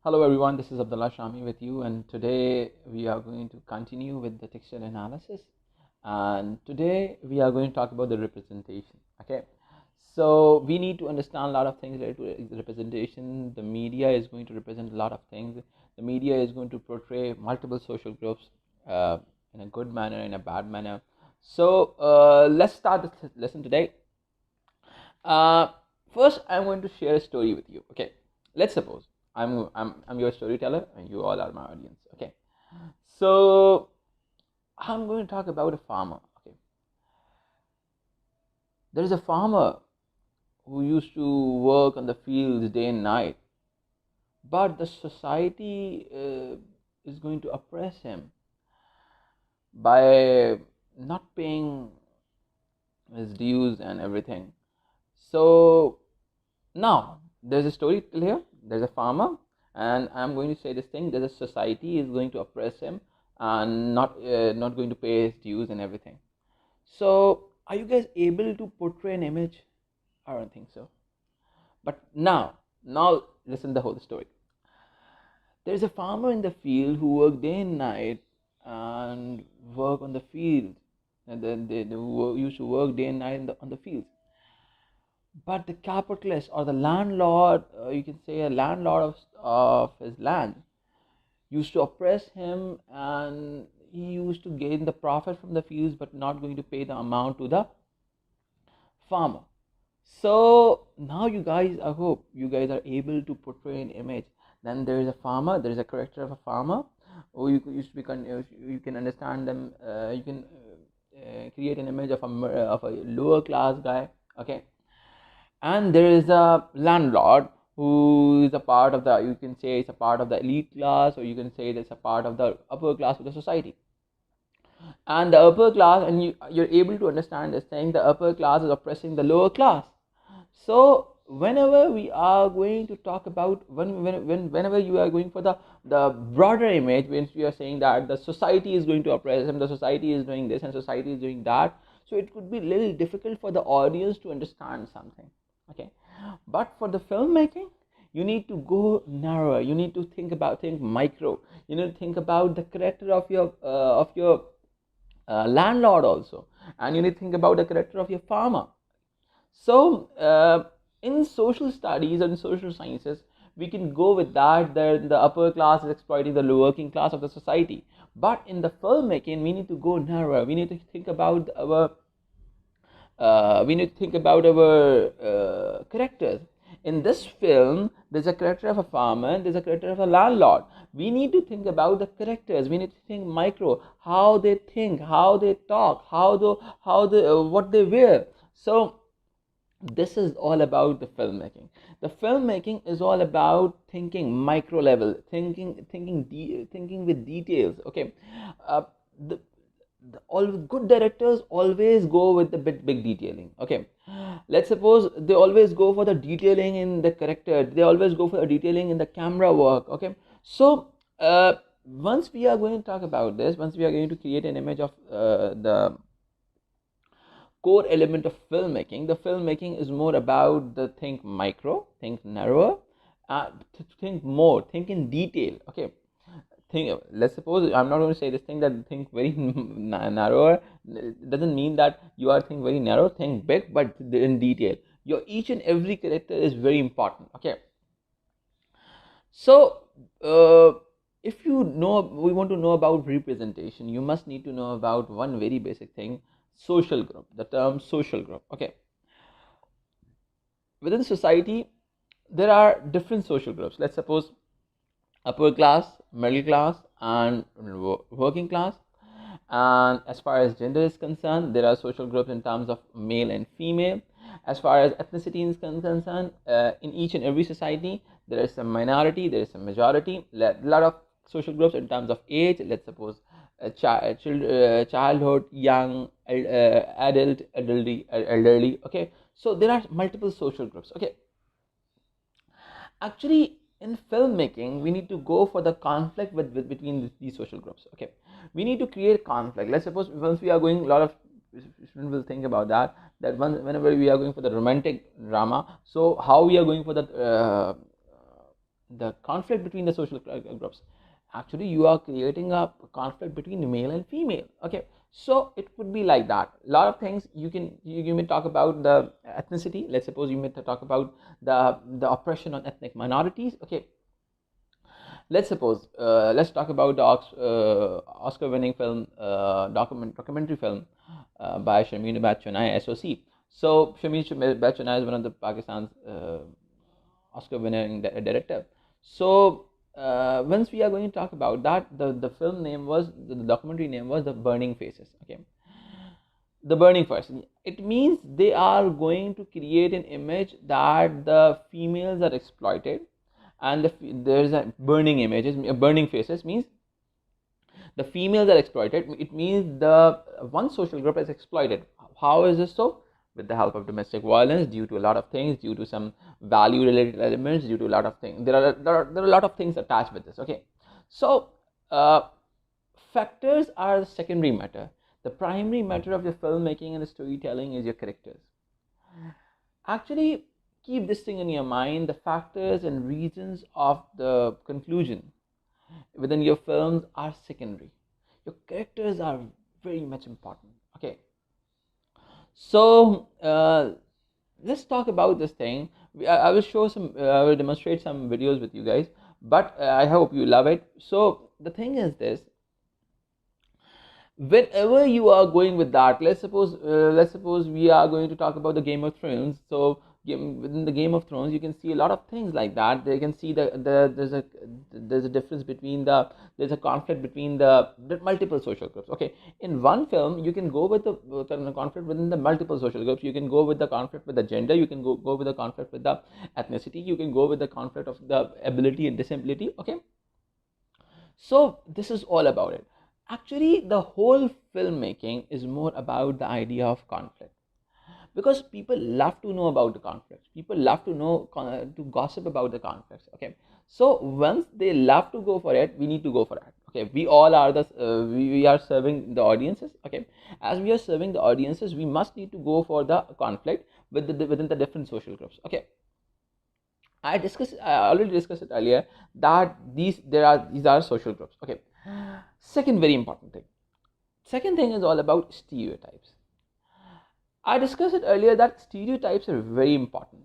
Hello everyone, this is Abdullah Shami with you, and today we are going to continue with the textual analysis. And today we are going to talk about the representation. Okay, so we need to understand a lot of things related to representation. The media is going to represent a lot of things. The media is going to portray multiple social groups in a good manner, in a bad manner. So let's start this lesson today. Uh, First, I'm going to share a story with you. Okay, let's suppose I'm your storyteller and you all are my audience. Okay, so I'm going to talk about a farmer. Okay, there is a farmer who used to work on the fields day and night, but the society is going to oppress him by not paying his dues and everything. So now there's a story here. There's a farmer, and I'm going to say this thing. There's a society is going to oppress him and not going to pay his dues and everything. So are you guys able to portray an image? I don't think so. But now listen the whole story. There's a farmer in the field who work day and night and work on the field, and then they used to work day and night on the fields. But the capitalist or the landlord, you can say a landlord of his land, used to oppress him, and he used to gain the profit from the fields but not going to pay the amount to the farmer. So now you guys, I hope you guys are able to portray an image. Then there is a farmer, there is a character of a farmer, or you can understand them, you can create an image of a lower class guy. Okay, and there is a landlord who is a part of the, you can say it's a part of the elite class, or you can say it's a part of the upper class of the society. And the upper class, and you're able to understand this thing, the upper class is oppressing the lower class. So whenever we are going to talk about, whenever you are going for the broader image, when we are saying that the society is going to oppress him, the society is doing this and society is doing that, so it could be a little difficult for the audience to understand something. Okay, but for the filmmaking, you need to go narrower, you need to think micro, you need to think about the character of your landlord also, and you need to think about the character of your farmer. So in social studies and social sciences, we can go with that, the upper class is exploiting the working class of the society. But in the filmmaking, we need to go narrower, we need to think about our characters. In this film, there's a character of a farmer, there's a character of a landlord. We need to think about the characters, we need to think micro, how they think, how they talk, what they wear. So this is all about the filmmaking. The filmmaking is all about thinking micro level, thinking with details. Okay, the all good directors always go with the big detailing. Okay, let's suppose they always go for the detailing in the character, they always go for the detailing in the camera work. Okay, so once we are going to talk about this, once we are going to create an image of the core element of filmmaking, the filmmaking is more about the think micro, think narrower, think more, think in detail. Okay, let's suppose, I'm not going to say this thing that think very narrower. It doesn't mean that you are think very narrow, think big, but in detail. Your each and every character is very important. Okay, so if you know, we want to know about representation, you must need to know about one very basic thing: social group. The term social group. Okay, within society there are different social groups. Let's suppose upper class, middle class, and working class. And as far as gender is concerned, there are social groups in terms of male and female. As far as ethnicity is concerned, in each and every society, there is a minority, there is a majority. A lot of social groups in terms of age. Let's suppose childhood, young, adult, elderly. Okay, so there are multiple social groups. Okay, actually in filmmaking we need to go for the conflict between these social groups. Okay, we need to create conflict. Let's suppose once we are going, a lot of students will think about that whenever we are going for the romantic drama, so how we are going for the the conflict between the social groups. Actually, you are creating a conflict between male and female. Okay, so it could be like that. A lot of things you may talk about the ethnicity. Let's suppose you may talk about the oppression on ethnic minorities. Okay, let's suppose let's talk about the Oscar-winning film, documentary film by Sharmila Bachchanai, SOC. So Sharmila Bachchanai is one of the Pakistan's Oscar-winning director. So once we are going to talk about that, the film name was, the documentary name was The Burning Faces. Okay, The Burning Faces. It means they are going to create an image that the females are exploited, and there's a burning images. Burning faces means the females are exploited. It means the one social group is exploited. How is this so? With the help of domestic violence, due to a lot of things, due to some value related elements, due to a lot of things. There are a lot of things attached with this. Okay, so factors are the secondary matter. The primary matter of your filmmaking and storytelling is your characters. Actually, keep this thing in your mind. The factors and reasons of the conclusion within your films are secondary. Your characters are very much important. Okay, so let's talk about this thing. I will show some, I will demonstrate some videos with you guys, but I hope you love it. So the thing is this: whenever you are going with that, let's suppose we are going to talk about the Game of Thrones. So within the Game of Thrones, you can see a lot of things like that. They can see there's a difference between there's a conflict between the multiple social groups. Okay, in one film you can go with the conflict within the multiple social groups. You can go with the conflict with the gender. You can go with the conflict with the ethnicity. You can go with the conflict of the ability and disability. Okay, so this is all about it. Actually, the whole filmmaking is more about the idea of conflict, because people love to know about the conflicts. People love to know, to gossip about the conflicts. Okay, so once they love to go for it, we need to go for it. Okay, we all are we are serving the audiences. Okay, as we are serving the audiences, we must need to go for the conflict within the different social groups. Okay, I already discussed it earlier that these are social groups. Okay, second very important thing. Second thing is all about stereotypes. I discussed it earlier that stereotypes are very important,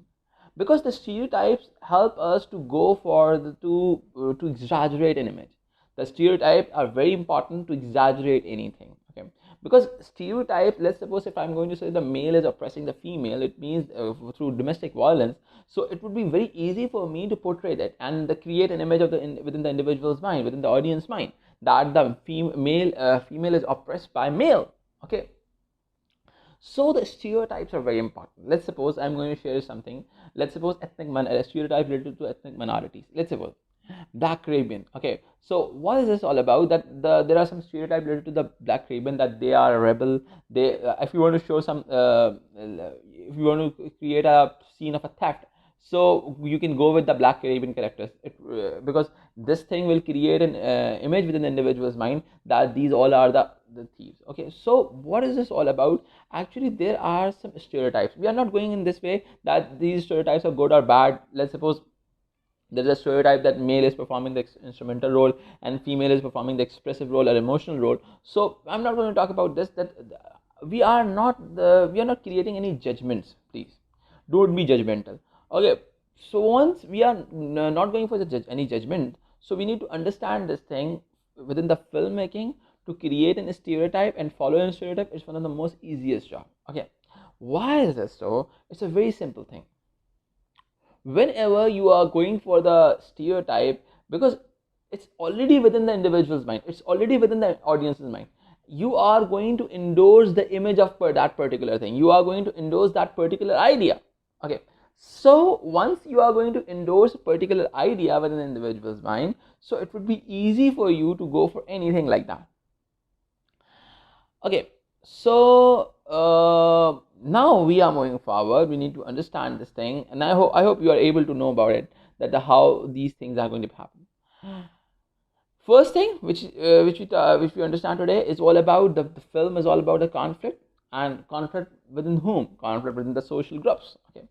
because the stereotypes help us to go for to exaggerate an image. The stereotypes are very important to exaggerate anything. Okay, because stereotypes, let's suppose if I'm going to say the male is oppressing the female, it means through domestic violence. So it would be very easy for me to portray that and create an image of within the individual's mind, within the audience mind, that the female is oppressed by male. Okay, so the stereotypes are very important. Let's suppose I'm going to share something. Let's suppose stereotype related to ethnic minorities. Let's suppose Black Caribbean. Okay, so what is this all about? That there are some stereotypes related to the Black Caribbean, that they are a rebel. They if you want to show some if you want to create a scene of a theft, so you can go with the Black Caribbean characters, because this thing will create an image within the individual's mind that these all are the thieves. Okay, so what is this all about? Actually, there are some stereotypes. We are not going in this way that these stereotypes are good or bad. Let's suppose there's a stereotype that male is performing the instrumental role and female is performing the expressive role or emotional role. So I'm not going to talk about this. That we are not creating any judgments. Please don't be judgmental. Okay, so once we are not going for any judgment, so we need to understand this thing within the filmmaking. To create a stereotype and follow a stereotype is one of the most easiest job. Okay, why is this so? It's a very simple thing. Whenever you are going for the stereotype, because it's already within the individual's mind, it's already within the audience's mind, you are going to endorse the image of that particular thing. You are going to endorse that particular idea. Okay, so once you are going to endorse a particular idea within the individual's mind, so it would be easy for you to go for anything like that. Okay, so now we are moving forward. We need to understand this thing, and I hope you are able to know about it, that how these things are going to happen. First thing which we understand today is all about the film is all about the conflict, and conflict within whom? Conflict within the social groups. Okay,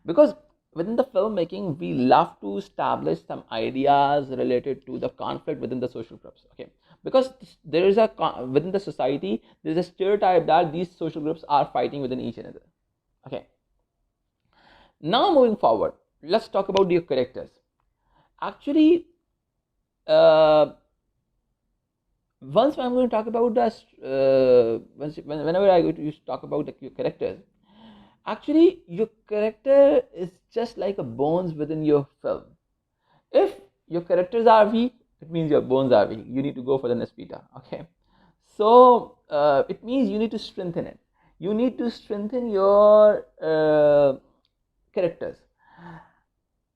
because within the filmmaking, we love to establish some ideas related to the conflict within the social groups. Okay, because there is a within the society, there is a stereotype that these social groups are fighting within each other. Okay, now moving forward, let's talk about your characters. Actually, uh, once I'm going to talk about this, whenever I go to talk about your characters, actually your character is just like a bones within your film. If your characters are weak, it means your bones are weak. You need to go for the Nespita. Okay, so it means you need to strengthen it. You need to strengthen your characters.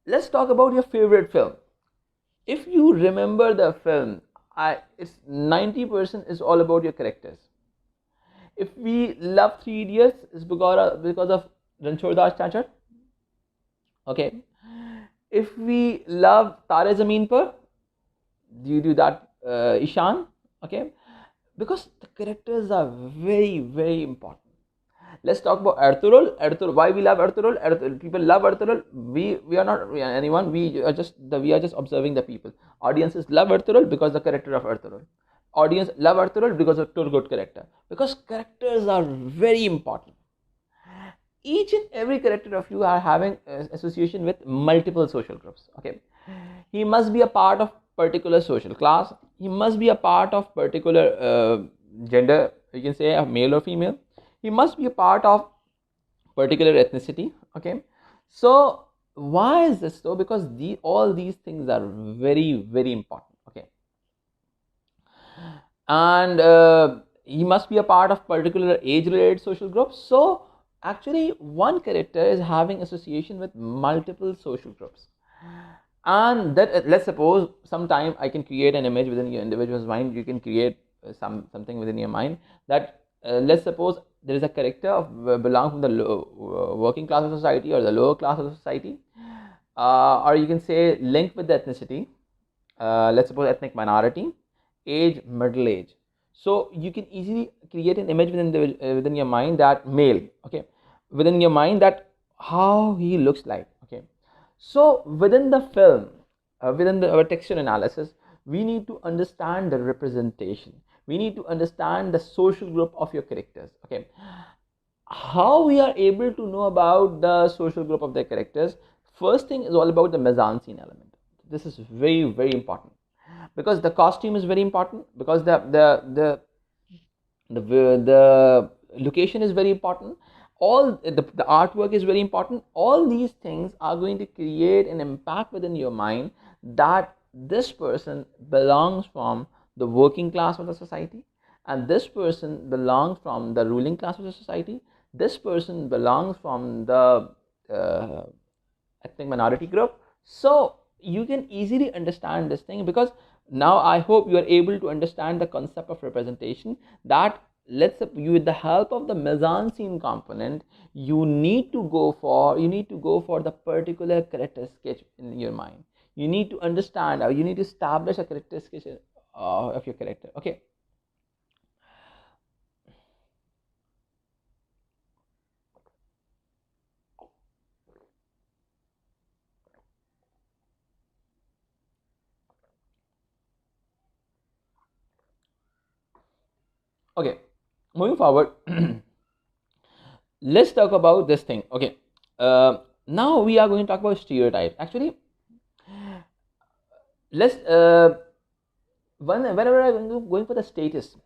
Let's talk about your favorite film. If you remember the film, it's 90% is all about your characters. If we love Three Idiots, it's because of Ranchor Das Chachar. Okay. If we love Tare Zameen Par, due to that Ishan. Okay, because the characters are very, very important. Let's talk about Ertugrul. Ertugrul. Why we love Ertugrul? People love Ertugrul. We are not anyone. We are just observing the people. Audiences love Ertugrul because the character of Ertugrul. Audience love Ertugrul because of Turgut character. Because characters are very important. Each and every character of you are having association with multiple social groups. Okay, he must be a part of particular social class. He must be a part of particular gender. You can say a male or female. He must be a part of particular ethnicity. Okay, so why is this so? Because all these things are very, very important. Okay, and he must be a part of particular age related social groups. So actually one character is having association with multiple social groups. And that, let's suppose sometime I can create an image within your individual's mind. You can create something within your mind that let's suppose there is a character of belong from the working class of society or the lower class of society, or you can say link with the ethnicity. Let's suppose ethnic minority, age middle age. So you can easily create an image within your mind that male. Okay, within your mind that how he looks like. Okay, so within the film, within our textual analysis, we need to understand the representation. We need to understand the social group of your characters. Okay, how we are able to know about the social group of their characters? First thing is all about the mezzanine element. This is very, very important because the costume is very important, because the location is very important, all the artwork is very important. All these things are going to create an impact within your mind that this person belongs from the working class of the society, and this person belongs from the ruling class of the society, this person belongs from the ethnic minority group. So you can easily understand this thing, because now I hope you are able to understand the concept of representation, that let's say you, with the help of the mezzanine component, you need to go for the particular character sketch in your mind. You need to understand, or you need to establish a character sketch of your character. Okay, okay, moving forward. Let's talk about this thing. Okay, now we are going to talk about stereotypes. Actually, let's whenever I'm going for the status,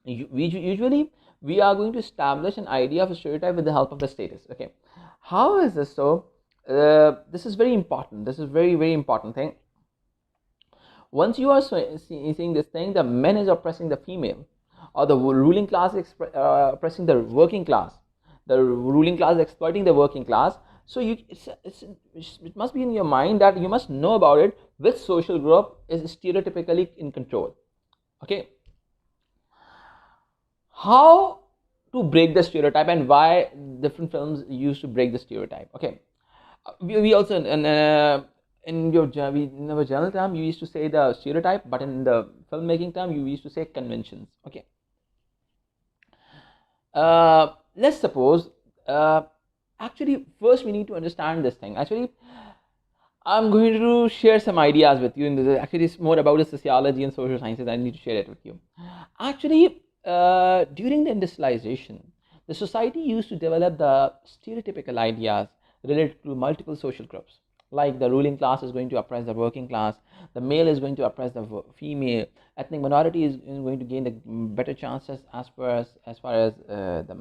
usually we are going to establish an idea of a stereotype with the help of the status. Okay, how is this so? This is very important. This is very, very important thing. Once you are seeing this thing, the men is oppressing the female, or the ruling class is oppressing the working class, the ruling class is exploiting the working class. So it must be in your mind that you must know about it, which social group is stereotypically in control. Okay, how to break the stereotype and why different films used to break the stereotype. Okay, we also in our journal term you used to say the stereotype, but in the filmmaking term you used to say conventions. Okay, let's suppose Actually, first we need to understand this thing. Actually, I'm going to share some ideas with you. Actually, it's more about the sociology and social sciences. I need to share it with you. Actually, during the industrialization, the society used to develop the stereotypical ideas related to multiple social groups. Like the ruling class is going to oppress the working class, the male is going to oppress the female, ethnic minority is going to gain the better chances as far as the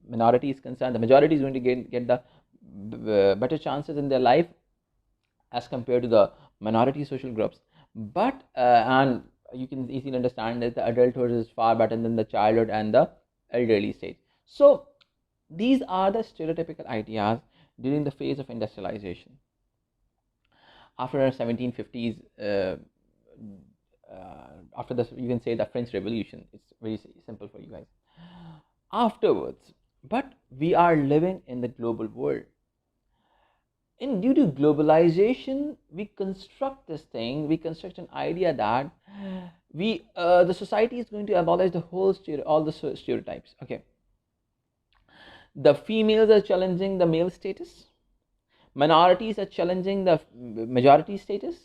minority is concerned. The majority is going to get the better chances in their life as compared to the minority social groups. But and you can easily understand that the adulthood is far better than the childhood and the elderly stage. So these are the stereotypical ideas during the phase of industrialization. After 1750s, after this, you can say the French Revolution. It's very simple for you guys. Afterwards, but we are living in the global world. And due to globalization, we construct this thing. We construct an idea that the society is going to abolish the all the stereotypes. Okay, the females are challenging the male status. Minorities are challenging the majority status.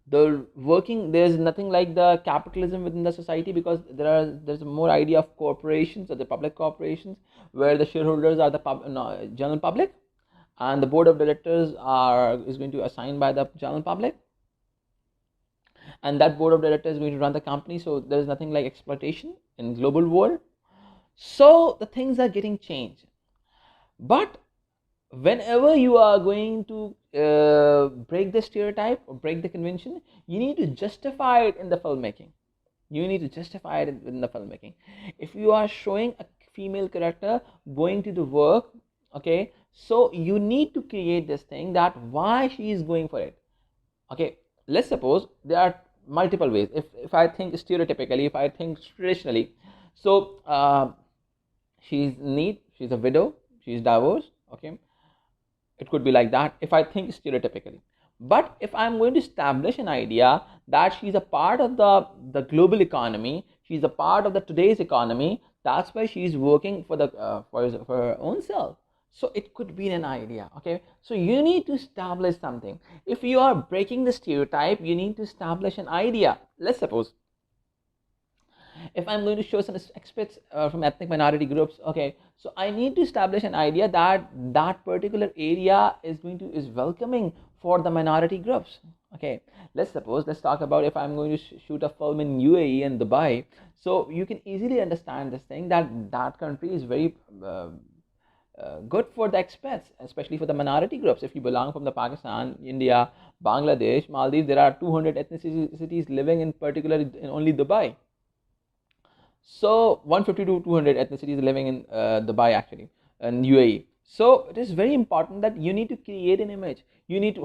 There's nothing like the capitalism within the society, because there's more idea of corporations or the public corporations, where the shareholders are the general public, and the board of directors is going to assign by the general public, and that board of directors is going to run the company. So there's nothing like exploitation in global world. So the things are getting changed. But whenever you are going to break the stereotype or break the convention, you need to justify it in the filmmaking. If you are showing a female character going to the work, okay, so you need to create this thing that why she is going for it. Okay, let's suppose there are multiple ways. If I think stereotypically, if I think traditionally, so she's neat, she's a widow, she's divorced. Okay, it could be like that if I think stereotypically. But if I'm going to establish an idea that she's a part of the global economy, she's a part of the today's economy, that's why she's working for for her own self. So it could be an idea. Okay, so you need to establish something. If you are breaking the stereotype, you need to establish an idea. Let's suppose if I'm going to show some experts from ethnic minority groups, okay, so I need to establish an idea that that particular area is welcoming for the minority groups. Okay, let's talk about if I'm going to shoot a film in UAE and Dubai. So you can easily understand this thing that that country is very good for the expats, especially for the minority groups. If you belong from the Pakistan, India, Bangladesh, Maldives, there are 200 ethnicities living in particular in only Dubai. So 150 to 200 ethnicities living in Dubai, actually, and UAE. So it is very important that you need to create an image. You need to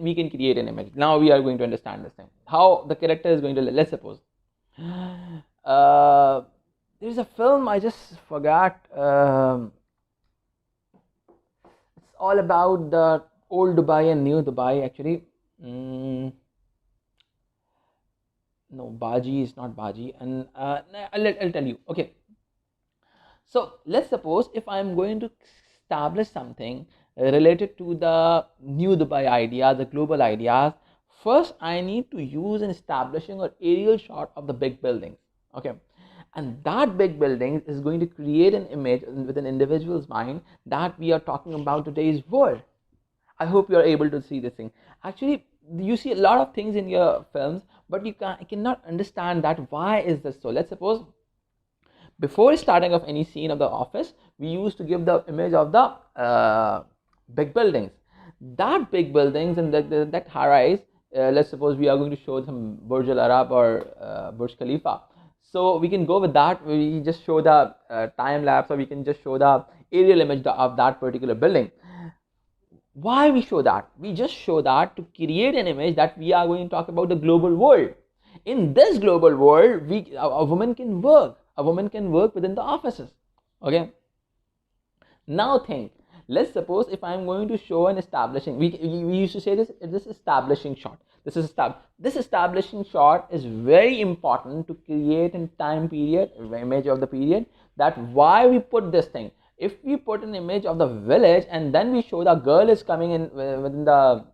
we can create an image. Now we are going to understand this thing. How the character is going to, let's suppose there's a film I just forgot. It's all about the old Dubai and new Dubai, actually. No, Baji is not Baji, and I'll tell you. Okay, so let's suppose if I'm going to establish something related to the new Dubai idea, the global ideas, first I need to use an establishing or aerial shot of the big buildings. Okay, and that big building is going to create an image with an individual's mind that we are talking about today's world. I hope you are able to see this thing. Actually, you see a lot of things in your films, but you cannot understand that why is this so. Let's suppose before starting of any scene of the office, we used to give the image of the big buildings. That big buildings and that high rise, let's suppose we are going to show some Burj Al Arab or Burj Khalifa. So we can go with that. We just show the time lapse, or we can just show the aerial image of that particular building. Why we show that? We just show that to create an image that we are going to talk about the global world. In this global world, a woman can work. A woman can work within the offices. Okay. Now think. Let's suppose if I'm going to show an establishing. We used to say this establishing shot. This establishing shot is very important to create a time period, image of the period. That why we put this thing. If we put an image of the village and then we show the girl is coming in within the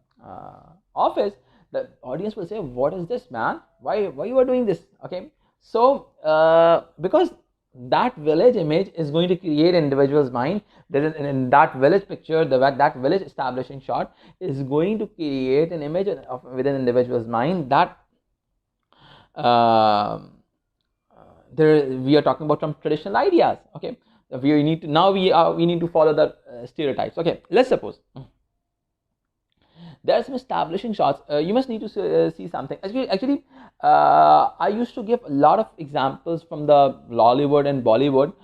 office, the audience will say, what is this, man? Why you are doing this? Okay, so because that village image is going to create an individual's mind. There is, in that village picture, that village establishing shot is going to create an image of within an individual's mind that we are talking about some traditional ideas. Okay, we need to we need to follow the stereotypes. Okay, let's suppose there are some establishing shots. You must need to see something. Actually, I used to give a lot of examples from the Lollywood and Bollywood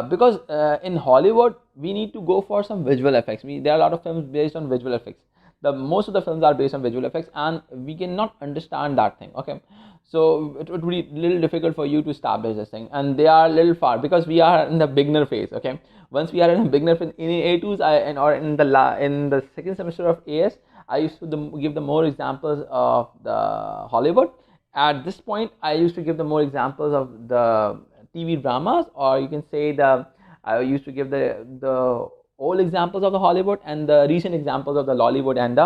because in Hollywood we need to go for some visual effects. There are a lot of films based on visual effects. Most of the films are based on visual effects, and we cannot understand that thing. Okay, so it would be a little difficult for you to establish this thing, and they are a little far because we are in the beginner phase. Okay, once we are in a beginner phase in A2s or in the second semester of AS, I used to give the more examples of the Hollywood. At this point, I used to give the more examples of the TV dramas, or you can say I used to give the old examples of the Hollywood and the recent examples of the Lollywood and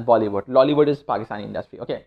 Bollywood. Lollywood is Pakistani industry. Okay.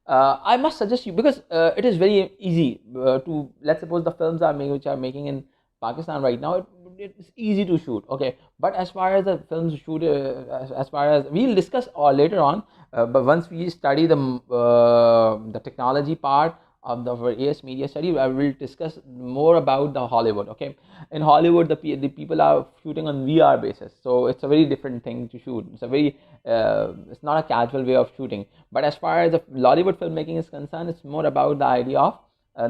I must suggest you, because it is very easy to, let's suppose the films which are making in Pakistan right now, it's easy to shoot. Okay, but as far as the films shoot, as far as we'll discuss later on, but once we study the technology part of the AS media study, I will discuss more about the Hollywood. Okay, in Hollywood the people are shooting on VR basis, so it's a very different thing to shoot. It's not a casual way of shooting. But as far as the Lollywood filmmaking is concerned, it's more about the idea of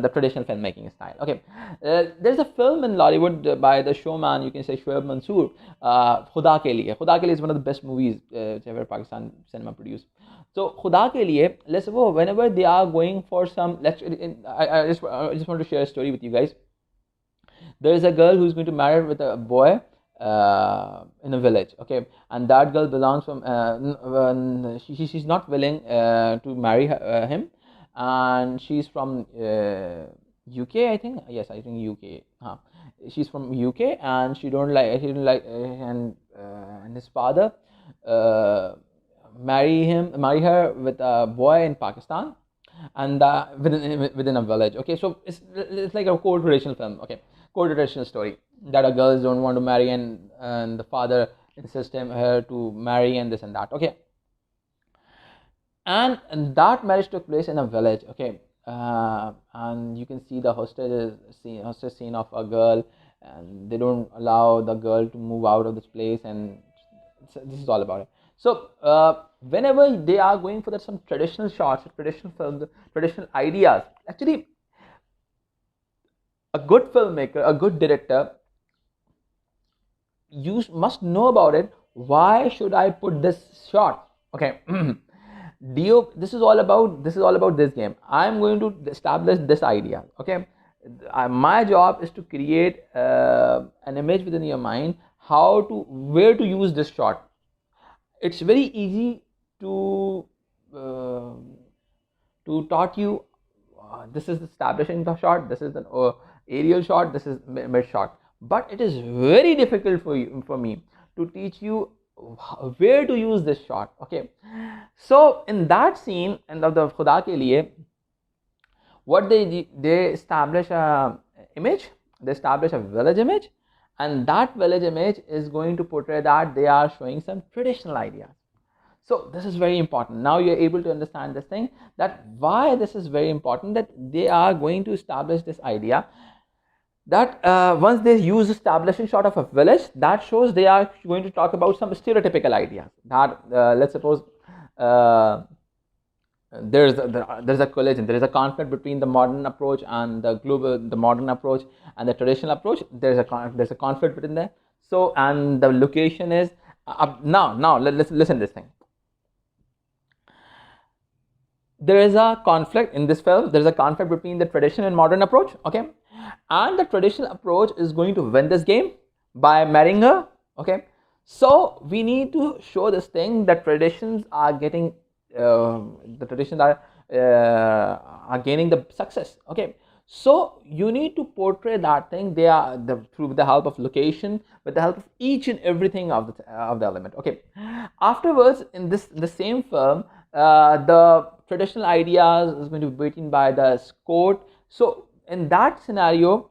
the traditional filmmaking style. Okay, there's a film in Lollywood by the showman, you can say Shoaib Mansoor, Khuda Ke Liye. Khuda Ke Liye is one of the best movies which ever Pakistan cinema produced. So Khuda Ke Liye, let's suppose whenever they are going for some, I just want to share a story with you guys. There is a girl who's going to marry with a boy in a village. Okay, and that girl belongs from she's not willing to marry him, and she's from UK, I think. Yes, I think UK. She's from UK, and he didn't like and his father marry her with a boy in Pakistan, and within a village. Okay, so it's like a core traditional film. Okay, core traditional story that a girls don't want to marry, and the father insists her to marry, and this and that. Okay, and that marriage took place in a village. Okay, and you can see the hostage scene of a girl, and they don't allow the girl to move out of this place, and this is all about it. So whenever they are going for some traditional shots, traditional films, traditional ideas, actually a good filmmaker, a good director, you must know about it. Why should I put this shot? Okay. This is all about this game. I'm going to establish this idea. Okay, my job is to create an image within your mind, where to use this shot. It's very easy to taught you this is establishing the shot, this is an aerial shot, this is mid shot, but it is very difficult for me to teach you where to use this shot. Okay, so in that scene and of the Khuda Ke Liye, what they establish a image, they establish a village image, and that village image is going to portray that they are showing some traditional ideas. So this is very important. Now you're able to understand this thing, that why this is very important, that they are going to establish this idea that once they use establishing shot of a village, that shows they are going to talk about some stereotypical ideas. That let's suppose there's a collision, there is a conflict between the modern approach and the modern approach and the traditional approach. There's a conflict between there. So, and the location is now let's listen to this thing. There is a conflict in this film. There is a conflict between the traditional and modern approach. Okay, and the traditional approach is going to win this game by marrying her. Okay, so we need to show this thing that traditions are getting are gaining the success. Okay, So you need to portray that thing. They are through the help of location, with the help of each and everything of the element. Okay. Afterwards, in the same film, the traditional ideas is going to be beaten by the court. So in that scenario,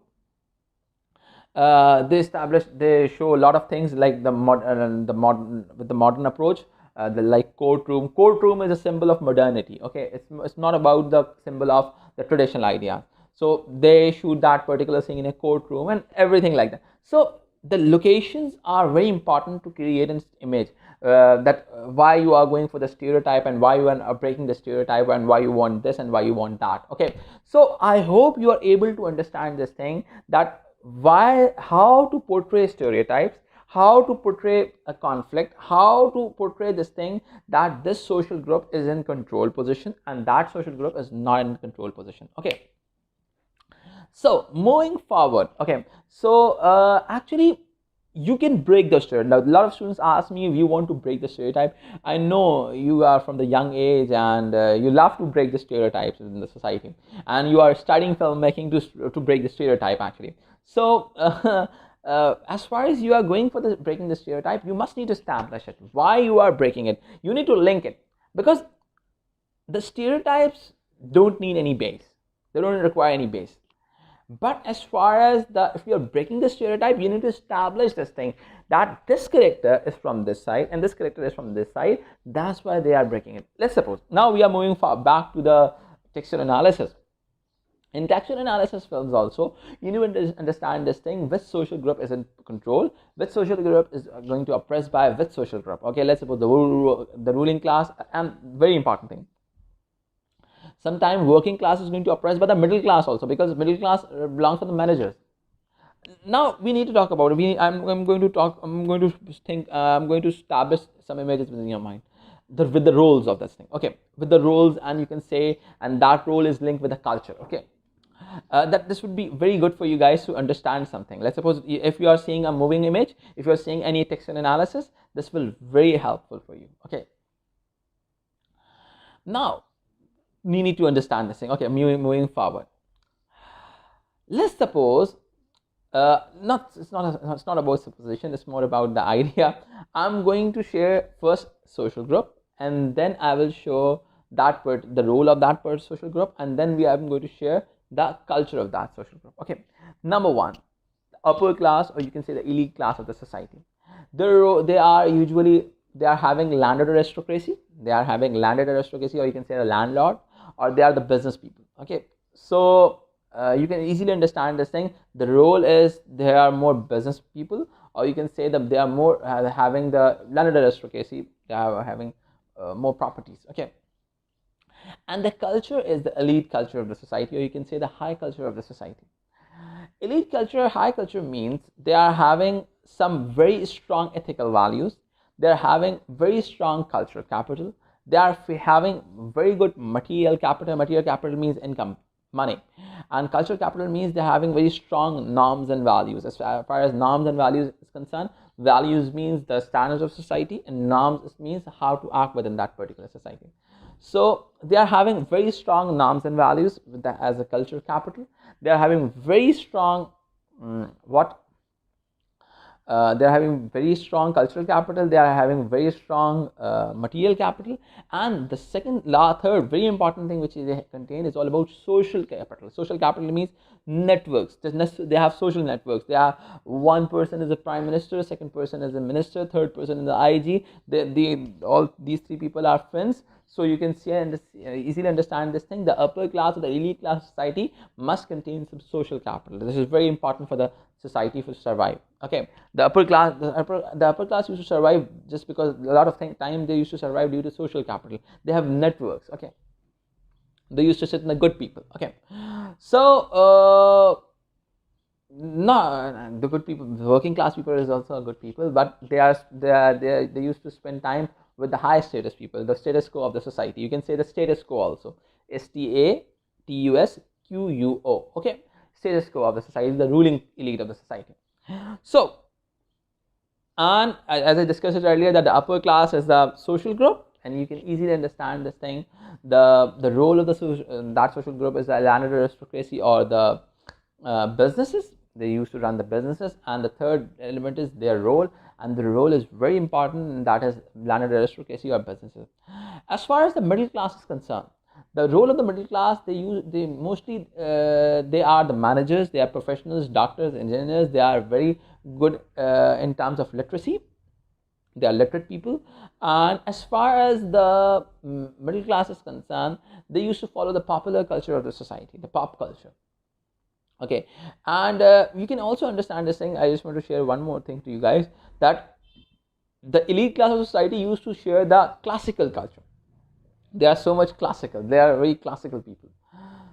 they show a lot of things like the modern approach. The like courtroom is a symbol of modernity. Okay, it's not about the symbol of the traditional idea. So they shoot that particular thing in a courtroom and everything like that. So the locations are very important to create an image, that why you are going for the stereotype and why you are breaking the stereotype and why you want this and why you want that. Okay, so I hope you are able to understand this thing, that how to portray stereotypes, how to portray a conflict, how to portray this thing, that this social group is in control position and that social group is not in control position. Okay, so moving forward. Okay, so actually you can break the stereotype. Now, a lot of students ask me if you want to break the stereotype. I know you are from the young age and you love to break the stereotypes in the society, and you are studying filmmaking to break the stereotype actually. So as far as you are going for the breaking the stereotype, you must need to establish it, why you are breaking it. You need to link it, because the stereotypes don't need any base, they don't require any base. But as far as if you're breaking the stereotype, you need to establish this thing, that this character is from this side and this character is from this side. That's why they are breaking it. Let's suppose now we are moving back to the textual analysis. In textual analysis films also, you need to understand this thing, which social group is in control, which social group is going to oppress by which social group. Okay, let's suppose the ruling class, and very important thing, sometimes working class is going to oppress by the middle class also, because middle class belongs to the managers. Now we need to talk about it. I'm going to establish some images within your mind, with the roles of this thing. Okay, with the roles, and you can say, and that role is linked with the culture. Okay, that this would be very good for you guys to understand something. Let's suppose if you are seeing a moving image, if you are seeing any textual analysis, this will very helpful for you. Okay, now you need to understand this thing. Okay, moving forward. Let's suppose, it's not about supposition, it's more about the idea. I'm going to share first social group, and then I will show the role of that social group, and then I'm going to share the culture of that social group. Okay, number one, upper class, or you can say the elite class of the society. They are having landed aristocracy, or you can say the landlord, or they are the business people. Okay, so you can easily understand this thing. The role is they are more business people, or you can say that they are more having the landed aristocracy, they are having more properties. Okay, and the culture is the elite culture of the society, or you can say the high culture of the society. Elite culture, high culture means they are having some very strong ethical values, they are having very strong cultural capital, they are having very good material capital. Material capital means income, money, and cultural capital means they're having very strong norms and values. As far as norms and values is concerned, values means the standards of society, and norms means how to act within that particular society. So they are having very strong norms and values as a cultural capital. They are having very strong they are having very strong cultural capital, they are having very strong material capital, and the third very important thing which they contain is all about social capital. Social capital means networks. They have social networks. They are, one person is a prime minister, second person is a minister, third person is the IG. All these three people are friends. So you can see and easily understand this thing. The upper class or the elite class society must contain some social capital. This is very important for the society to survive. Okay, the upper class used to survive just because a lot of time they used to survive due to social capital. They have networks. Okay, they used to sit in the good people. Okay, so no, the good people, the working class people is also a good people, but they used to spend time with the high status people, the status quo of the society. You can say the status quo also, STATUSQUO. Okay, status quo of the society, the ruling elite of the society. So, and as I discussed it earlier, that the upper class is the social group, and you can easily understand this thing. The role of that social group is the landed aristocracy or the businesses. They used to run the businesses, and the third element is their role, and the role is very important, and that is landed aristocracy or businesses. As far as the middle class is concerned, the role of the middle class, they mostly they are the managers, they are professionals, doctors, engineers. They are very good in terms of literacy. They are literate people. And as far as the middle class is concerned, they used to follow the popular culture of the society, the pop culture. Okay, and you can also understand this thing. I just want to share one more thing to you guys, that the elite class of society used to share the classical culture. They are so much classical. They are very classical people.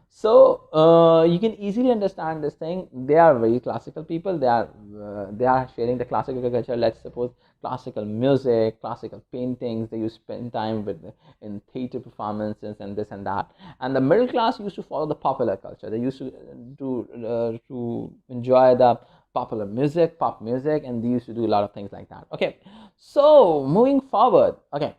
So you can easily understand this thing. They are very classical people. They are sharing the classical culture. Let's suppose classical music, classical paintings. They used to spend time with in theater performances and this and that. And the middle class used to follow the popular culture. They used to enjoy the popular music, pop music, and they used to do a lot of things like that. Okay, so moving forward. Okay,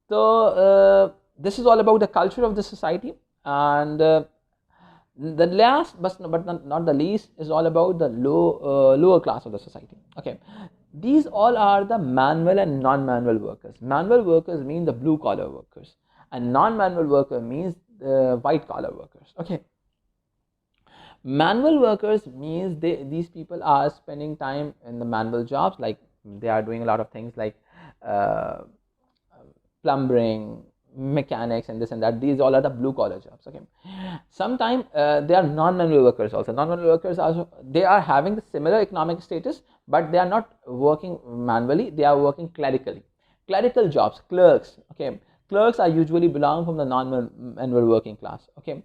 so this is all about the culture of the society, and the last but not the least is all about the lower class of the society. Okay, these all are the manual and non-manual workers. Manual workers mean the blue collar workers, and non-manual worker means white collar workers. Okay, manual workers means these people are spending time in the manual jobs, like they are doing a lot of things like plumbing, mechanics, and this and that. These all are the blue collar jobs. Okay, sometimes they are non-manual workers also. Non-manual workers also, they are having the similar economic status, but they are not working manually. They are working clerically. Clerical jobs, clerks. Okay, clerks are usually belong from the non-manual working class. Okay,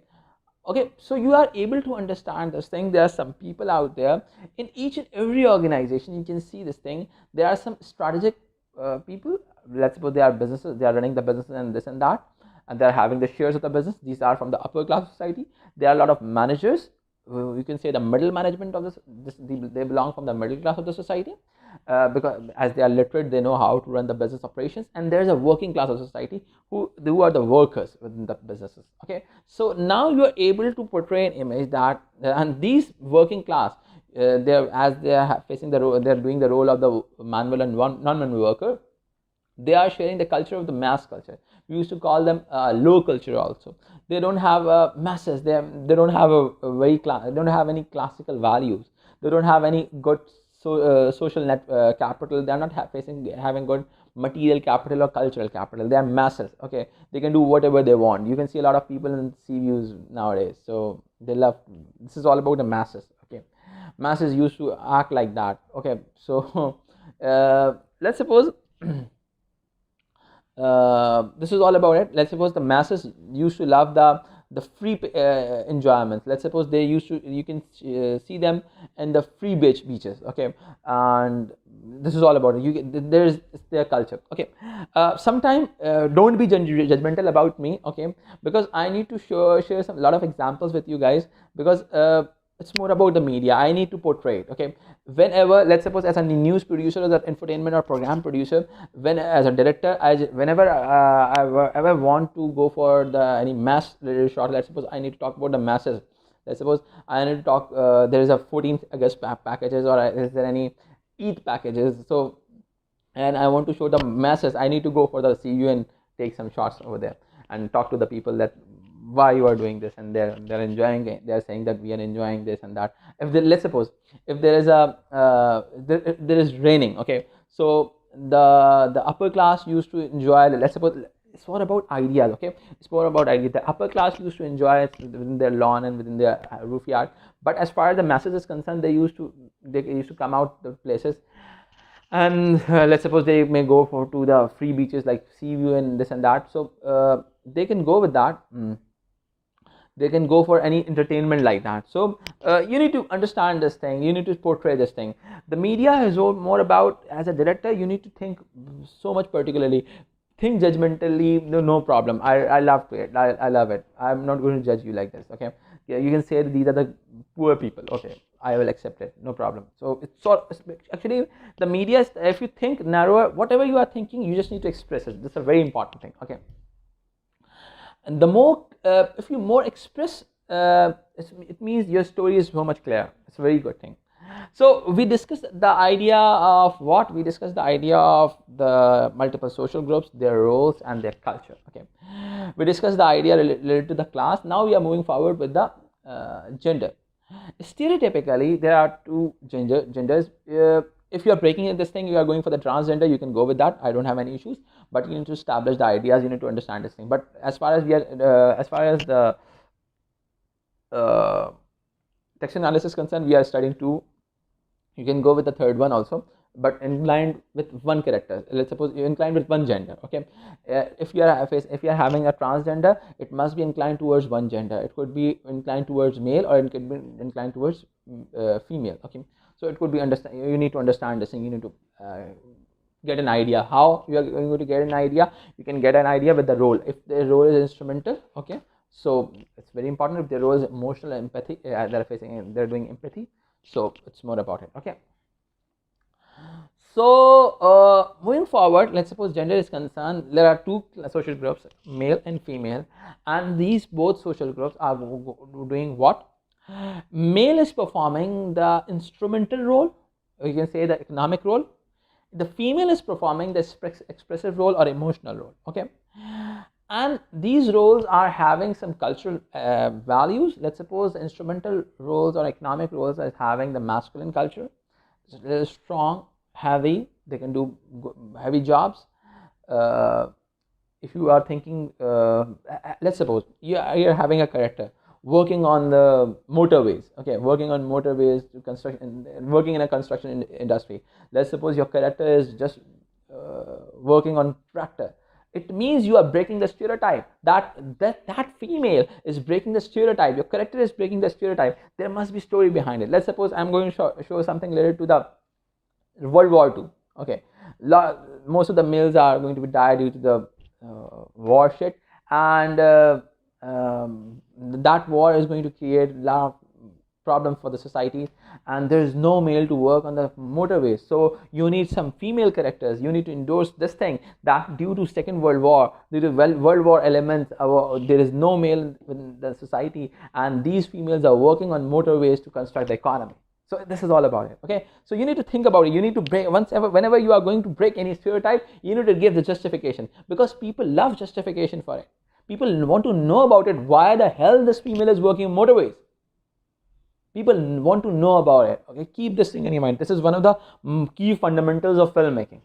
so you are able to understand this thing. There are some people out there in each and every organization. You can see this thing. There are some strategic people. Let's suppose they are businesses. They are running the businesses and this and that, and they are having the shares of the business. These are from the upper class society. There are a lot of managers. You can say the middle management of they belong from the middle class of the society, because as they are literate, they know how to run the business operations. And there is a working class of society who are the workers within the businesses. Okay, so now you are able to portray an image that and these working class, they are facing the role, they are doing the role of the manual and non-manual worker. They are sharing the culture of the mass culture. We used to call them low culture also. They don't have masses. They don't have they don't have any classical values. They don't have any good social net capital. They are not having good material capital or cultural capital. They are masses. Okay, they can do whatever they want. You can see a lot of people in CVUs nowadays. So they love. This is all about the masses. Okay, masses used to act like that. Okay, so let's suppose. This is all about it. Let's suppose the masses used to love the free enjoyments. Let's suppose they used to, you can see them in the free beaches. Okay, and this is all about it. There is their culture. Okay, sometimes don't be judgmental about me. Okay, because I need to share a lot of examples with you guys, because it's more about the media. I need to portray it. Okay, whenever, let's suppose as a news producer, as an infotainment or program producer, as a director, whenever I ever want to go for any mass related shot, let's suppose I need to talk about the masses. Let's suppose I need to talk, there is a 14th August packages, or is there any Eid packages, so, and I want to show the masses, I need to go for the CU and take some shots over there and talk to the people that why you are doing this, and they're enjoying it. They're saying that we are enjoying this and that. Let's suppose if there is there is raining. Okay, so the upper class used to enjoy, let's suppose it's more about ideas. Okay, it's more about ideas. The upper class used to enjoy it within their lawn and within their roof yard, but as far as the masses is concerned, they used to come out the places, and let's suppose they may go to the free beaches like Seaview and this and that. So they can go with that. They can go for any entertainment like that. So you need to understand this thing. You need to portray this thing. The media is more about, as a director, you need to think so much particularly. Think judgmentally, no problem. I love it. I love it. I'm not going to judge you like this. Okay, yeah, you can say that these are the poor people. Okay, I will accept it, no problem. So it's actually the media is, if you think narrower, whatever you are thinking, you just need to express it. This is a very important thing. Okay, and the more if you more express, it means your story is so much clearer. It's a very good thing. So we discussed the idea of what? We discussed the idea of the multiple social groups, their roles and their culture. Okay, we discussed the idea related to the class. Now we are moving forward with the gender. Stereotypically, there are two genders. If you are breaking in this thing, you are going for the transgender, you can go with that. I don't have any issues, but you need to establish the ideas. You need to understand this thing. But as far as we are, as far as the text analysis is concerned, we are studying two. You can go with the third one also, but inclined with one character. Let's suppose you're inclined with one gender. Okay, if you are having a transgender, it must be inclined towards one gender. It could be inclined towards male, or it could be inclined towards female. Okay, so it could be you need to understand this thing. You need to get an idea how you are going to get an idea. You can get an idea with the role. If the role is instrumental, okay, so it's very important. If the role is emotional empathy, they're doing empathy. So it's more about it. Okay, so moving forward, let's suppose gender is concerned, there are two social groups, male and female, and these both social groups are doing what? Male is performing the instrumental role, or you can say the economic role. The female is performing the expressive role or emotional role. Okay, and these roles are having some cultural values. Let's suppose the instrumental roles or economic roles are having the masculine culture. It's strong, heavy, they can do heavy jobs. If you are thinking, let's suppose you're having a character working on the motorways. Okay, working on motorways to construction, working in a construction industry. Let's suppose your character is just working on tractor. It means you are breaking the stereotype. That female is breaking the stereotype. Your character is breaking the stereotype. There must be story behind it. Let's suppose I'm going to show something related to the World War II. Okay, most of the males are going to be died due to the war shit, and that war is going to create a lot of problems for the society, and there is no male to work on the motorways. So you need some female characters. You need to endorse this thing that due to Second World War, due to World War elements, there is no male in the society, and these females are working on motorways to construct the economy. So this is all about it. Okay, so you need to think about it. You need to break whenever you are going to break any stereotype, you need to give the justification, because people love justification for it. People want to know about it. Why the hell this female is working on motorways? People want to know about it. Okay, keep this thing in your mind. This is one of the key fundamentals of filmmaking.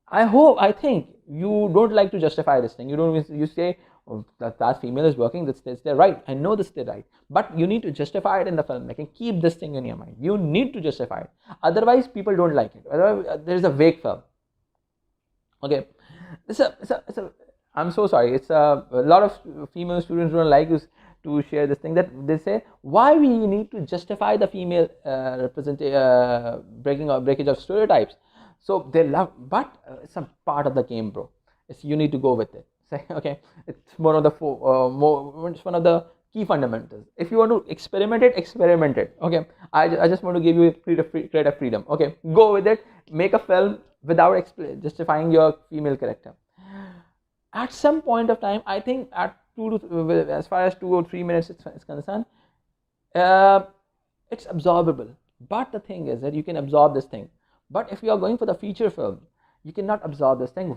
I think you don't like to justify this thing. You say, oh, that female is working, they're right. I know this, they're right. But you need to justify it in the filmmaking. Keep this thing in your mind. You need to justify it. Otherwise, people don't like it. Otherwise, there's a vague film. Okay, I'm so sorry. It's a lot of female students don't like to share this thing, that they say, why we need to justify the female breakage of stereotypes. So they love, but it's a part of the game, bro. You need to go with it. Okay, it's one of the it's one of the key fundamentals. If you want to experiment it. Okay, I just want to give you creative freedom. Okay, go with it. Make a film without justifying your female character. At some point of time, I think as far as 2 or 3 minutes is concerned, it's absorbable. But the thing is that you can absorb this thing. But if you are going for the feature film, you cannot absorb this thing.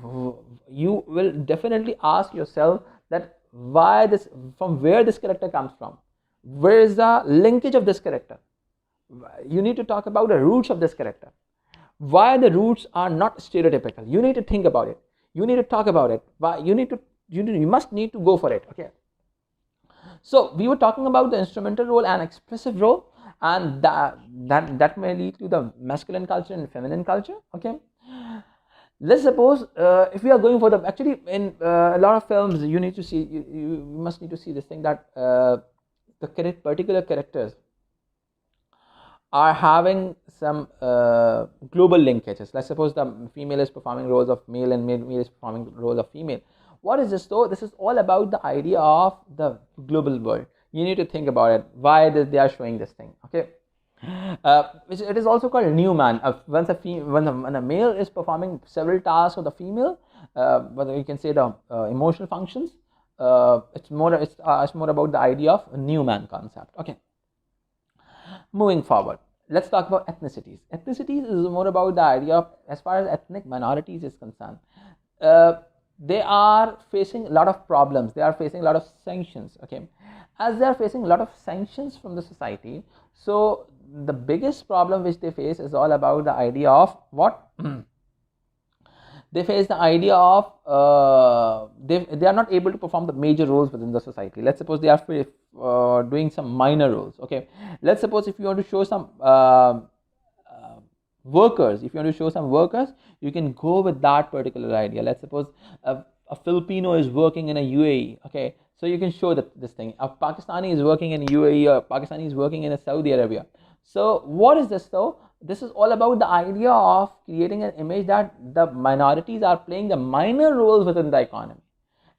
You will definitely ask yourself that from where this character comes from. Where is the linkage of this character? You need to talk about the roots of this character. Why the roots are not stereotypical. You need to think about it. You need to talk about it. Why you must need to go for it. Okay. So we were talking about the instrumental role and expressive role, and that may lead to the masculine culture and feminine culture. Okay. Let's suppose if we are going for actually in a lot of films, you must need to see this thing, that the particular characters are having some global linkages. Let's suppose the female is performing roles of male and male is performing roles of female. What is this though? This is all about the idea of the global world. You need to think about it, why they are showing this thing, okay? It is also called Newman. When a male is performing several tasks of the female, whether you can say the emotional functions, it's more about the idea of a Newman concept, okay? Moving forward, let's talk about ethnicities. Ethnicities is more about the idea of, as far as ethnic minorities is concerned, they are facing a lot of problems, they are facing a lot of sanctions, okay? As they are facing a lot of sanctions from the society, so the biggest problem which they face is all about the idea of what? They face the idea of they are not able to perform the major roles within the society. Let's suppose they are doing some minor roles, okay? Let's suppose if you want to show some workers, you can go with that particular idea. Let's suppose a Filipino is working in a UAE, okay? So you can show this thing. A Pakistani is working in UAE, or Pakistani is working in a Saudi Arabia. So what is this though? This is all about the idea of creating an image that the minorities are playing the minor roles within the economy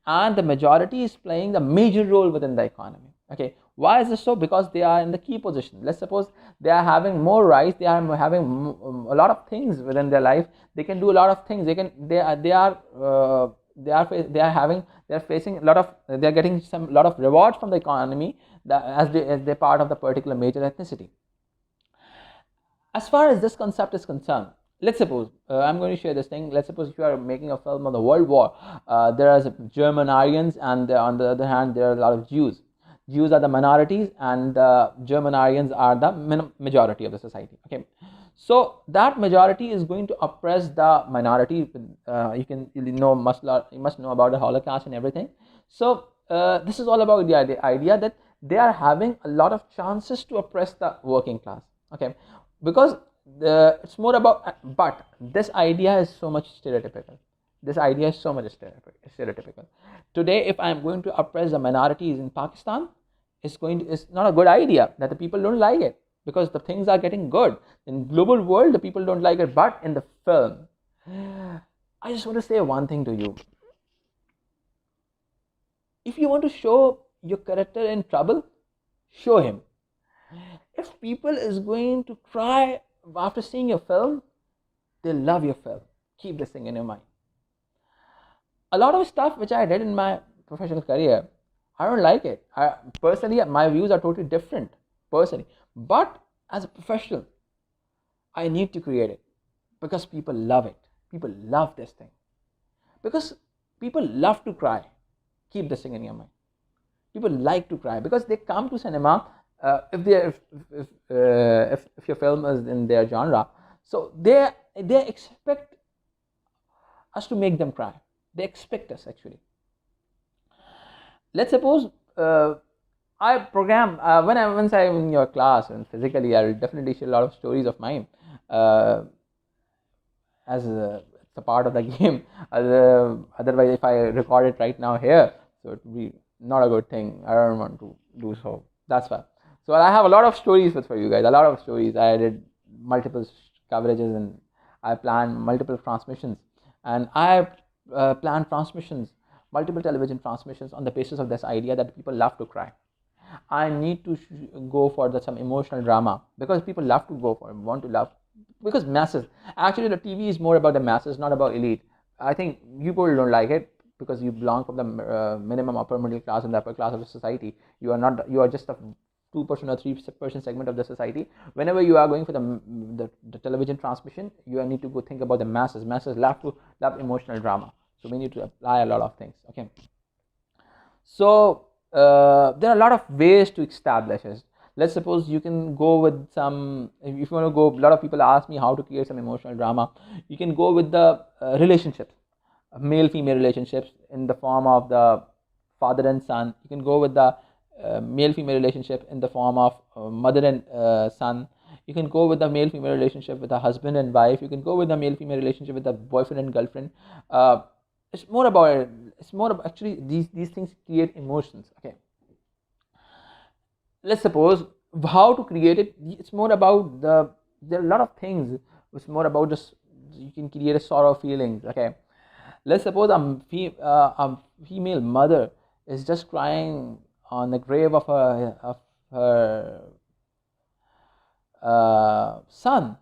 and the majority is playing the major role within the economy, okay? Why is this so? Because they are in the key position. Let's suppose they are having more rights, they are having a lot of things within their life, they can do a lot of things, they are facing a lot of, they are getting a lot of rewards from the economy as they're part of the particular major ethnicity. As far as this concept is concerned, let's suppose, I'm going to share this thing. Let's suppose if you are making a film of the World War, there are German Aryans, and on the other hand, there are a lot of Jews. Jews are the minorities, and German Aryans are the majority of the society, okay? So that majority is going to oppress the minority. You must know about the Holocaust and everything. So this is all about the idea that they are having a lot of chances to oppress the working class, okay? Because it's more about, but this idea is so much stereotypical. Today, if I am going to oppress the minorities in Pakistan, it's not a good idea. That the people don't like it, because the things are getting good. In global world, the people don't like it, but in the film, I just want to say one thing to you. If you want to show your character in trouble, show him. If people is going to cry after seeing your film, they love your film. Keep this thing in your mind. A lot of stuff which I did in my professional career, I don't like it. Personally, my views are totally different, personally. But as a professional, I need to create it because people love it. People love this thing. Because people love to cry. Keep this thing in your mind. People like to cry because they come to cinema. If your film is in their genre, so they expect us to make them cry. They expect us, actually. Let's suppose I program once I'm in your class and physically, I will definitely share a lot of stories of mine as it's a part of the game. Otherwise, if I record it right now here, so it would be not a good thing. I don't want to do so. That's why. So I have a lot of stories for you guys. A lot of stories. I did multiple coverages and I planned multiple transmissions, and I planned multiple television transmissions on the basis of this idea that people love to cry. I need to go for some emotional drama because people love to want to love, because masses. Actually, the TV is more about the masses, not about elite. I think you people don't like it because you belong from the minimum upper middle class and the upper class of the society. You are just a 2% or 3% segment of the society. Whenever you are going for the television transmission, you need to go think about the masses. Masses love emotional drama. So we need to apply a lot of things, okay? So there are a lot of ways to establish it. Let's suppose you can go with some, if you want to go, a lot of people ask me how to create some emotional drama. You can go with the relationships, male-female relationships in the form of the father and son. You can go with the male-female relationship in the form of mother and son. You can go with the male-female relationship with a husband and wife. You can go with the male-female relationship with a boyfriend and girlfriend. It's more about actually these things create emotions, okay? Let's suppose how to create it. It's more about there are a lot of things. It's more about just you can create a sorrow feelings, okay? Let's suppose a female mother is just crying on the grave of her son.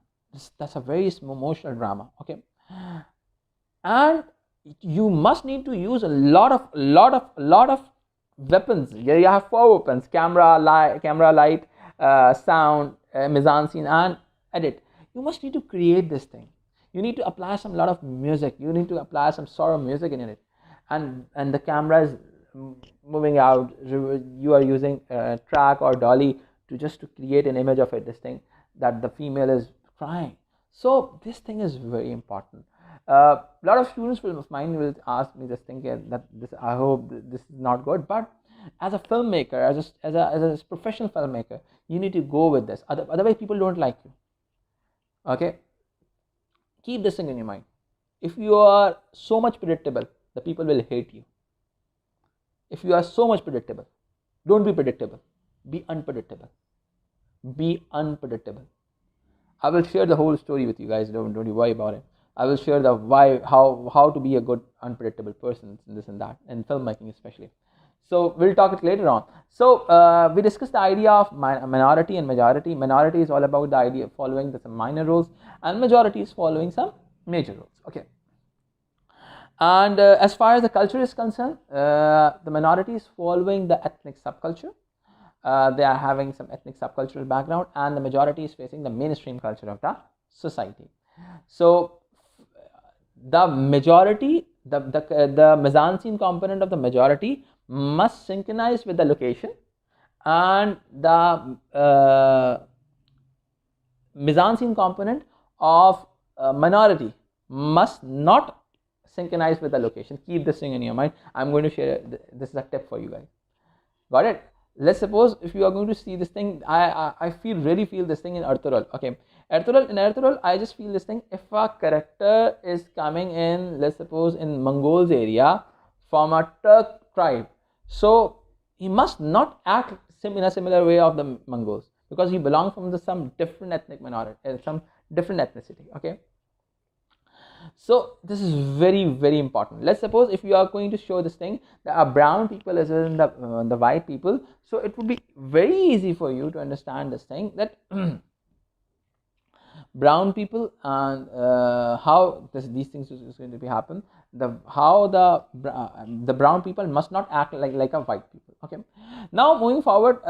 That's a very emotional drama. Okay, and you must need to use a lot of weapons. You have 4 weapons: camera, light, sound, mise-en-scene, and edit. You must need to create this thing. You need to apply some lot of music. You need to apply some sort of music in it, and the camera is moving out. You are using track or dolly to create an image of it. This thing that the female is crying. So this thing is very important. A lot of students of mine will ask me this thing that this. I hope this is not good, but as a filmmaker, as a professional filmmaker, you need to go with this. Otherwise, people don't like you. Okay, keep this thing in your mind. If you are so much predictable, the people will hate you. If you are so much predictable, don't be predictable. Be unpredictable. Be unpredictable. I will share the whole story with you guys. Don't you worry about it. I will share the why, how to be a good unpredictable person, this and that, in filmmaking especially. So we'll talk it later on. So we discussed the idea of minority and majority. Minority is all about the idea of following some minor roles, and majority is following some major roles. Okay. And as far as the culture is concerned, the minority is following the ethnic subculture. They are having some ethnic subcultural background, and the majority is facing the mainstream culture of the society. So the majority, the mise-en-scene component of the majority must synchronize with the location, and the mise-en-scene component of minority must not synchronize with the location. Keep this thing in your mind. I'm going to share this is a tip for you guys. Got it? Let's suppose if you are going to see this thing, I really feel this thing in Ertugrul. Okay, in Ertugrul, I just feel this thing. If a character is coming in, let's suppose in Mongols area from a Turk tribe, so he must not act in a similar way of the Mongols, because he belongs from some different ethnic minority, some different ethnicity. Okay. So this is very, very important. Let's suppose if you are going to show this thing that a brown people is in the white people, so it would be very easy for you to understand this thing that brown people and how these things is going to be happen. How the brown people must not act like a white people. Okay. Now moving forward,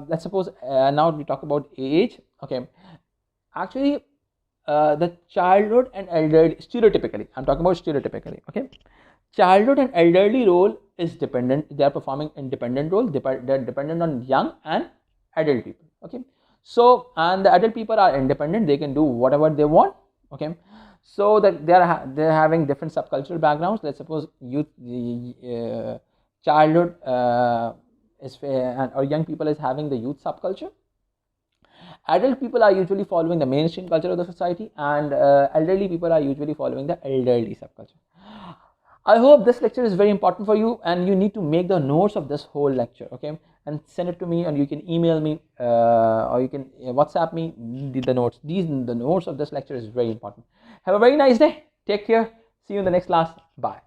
let's suppose now we talk about age. Okay. Actually, the childhood and elderly, stereotypically, I'm talking about stereotypically. Okay, childhood and elderly role is dependent. They are performing independent role. They're dependent on young and adult people. Okay, so and the adult people are independent. They can do whatever they want. Okay, so that they're having different subcultural backgrounds. Let's suppose youth, childhood or young people is having the youth subculture. Adult people are usually following the mainstream culture of the society, and elderly people are usually following the elderly subculture. I hope this lecture is very important for you, and you need to make the notes of this whole lecture, okay, and send it to me, and you can email me or you can WhatsApp me the notes. The notes of this lecture is very important. Have a very nice day. Take care. See you in the next class. Bye.